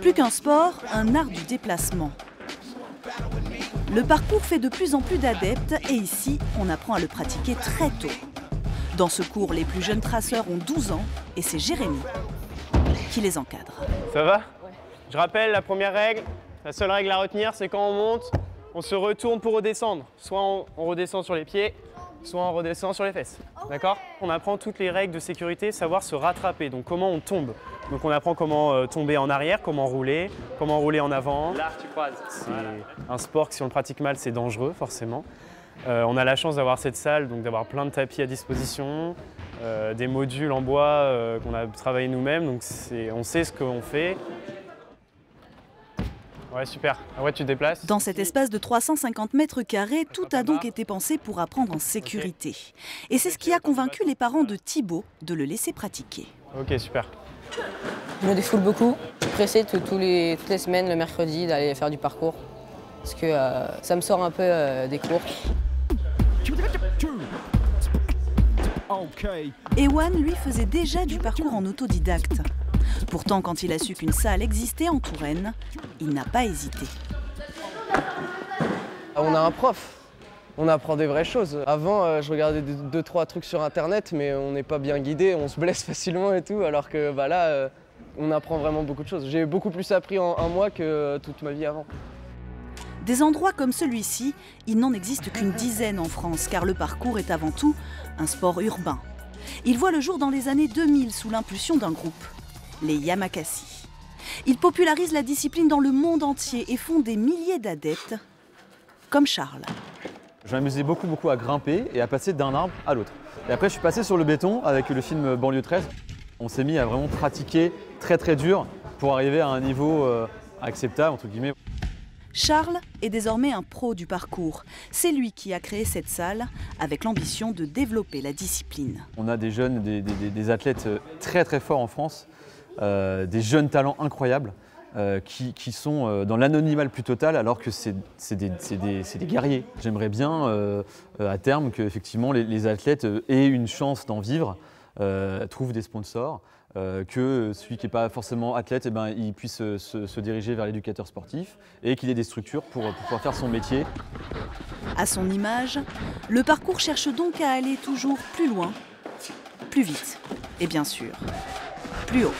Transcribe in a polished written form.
Plus qu'un sport, un art du déplacement. Le parcours fait de plus en plus d'adeptes et ici, on apprend à le pratiquer très tôt. Dans ce cours, les plus jeunes traceurs ont 12 ans et c'est Jérémy qui les encadre. Ça va? Je rappelle la première règle, la seule règle à retenir, c'est quand on monte, on se retourne pour redescendre. Soit on redescend sur les pieds, soit on redescend sur les fesses. D'accord? On apprend toutes les règles de sécurité, savoir se rattraper, donc comment on tombe. Donc on apprend comment tomber en arrière, comment rouler en avant. Là, tu croises. C'est un sport que si on le pratique mal, c'est dangereux forcément. On a la chance d'avoir cette salle, donc d'avoir plein de tapis à disposition, des modules en bois qu'on a travaillé nous-mêmes, donc on sait ce qu'on fait. Ouais, super. Ah ouais, tu te déplaces. Dans cet espace de 350 mètres carrés, tout a donc été pensé pour apprendre en sécurité. Et c'est ce qui a convaincu les parents de Thibaut de le laisser pratiquer. Ok, super. Je me défoule beaucoup. Je suis pressée toutes les semaines, le mercredi, d'aller faire du parcours. Parce que ça me sort un peu des cours. Ewan, lui, faisait déjà du parcours en autodidacte. Pourtant, quand il a su qu'une salle existait en Touraine, il n'a pas hésité. On a un prof, on apprend des vraies choses. Avant, je regardais 2-3 trucs sur internet, mais on n'est pas bien guidé, on se blesse facilement et tout, alors que là, on apprend vraiment beaucoup de choses. J'ai beaucoup plus appris en un mois que toute ma vie avant. Des endroits comme celui-ci, il n'en existe qu'une dizaine en France, car le parcours est avant tout un sport urbain. Il voit le jour dans les années 2000 sous l'impulsion d'un groupe, les Yamakasi. Ils popularisent la discipline dans le monde entier et font des milliers d'adeptes, comme Charles. Je m'amusais beaucoup à grimper et à passer d'un arbre à l'autre. Et après, je suis passé sur le béton avec le film Banlieue 13. On s'est mis à vraiment pratiquer très dur pour arriver à un niveau acceptable, entre guillemets. Charles est désormais un pro du parcours. C'est lui qui a créé cette salle avec l'ambition de développer la discipline. On a des jeunes, des athlètes très forts en France, des jeunes talents incroyables qui sont dans l'anonymat le plus total alors que c'est des guerriers. J'aimerais bien à terme que effectivement, les athlètes aient une chance d'en vivre, trouvent des sponsors. Que celui qui n'est pas forcément athlète, il puisse se diriger vers l'éducateur sportif et qu'il ait des structures pour pouvoir faire son métier. À son image, le parcours cherche donc à aller toujours plus loin, plus vite et bien sûr, plus haut.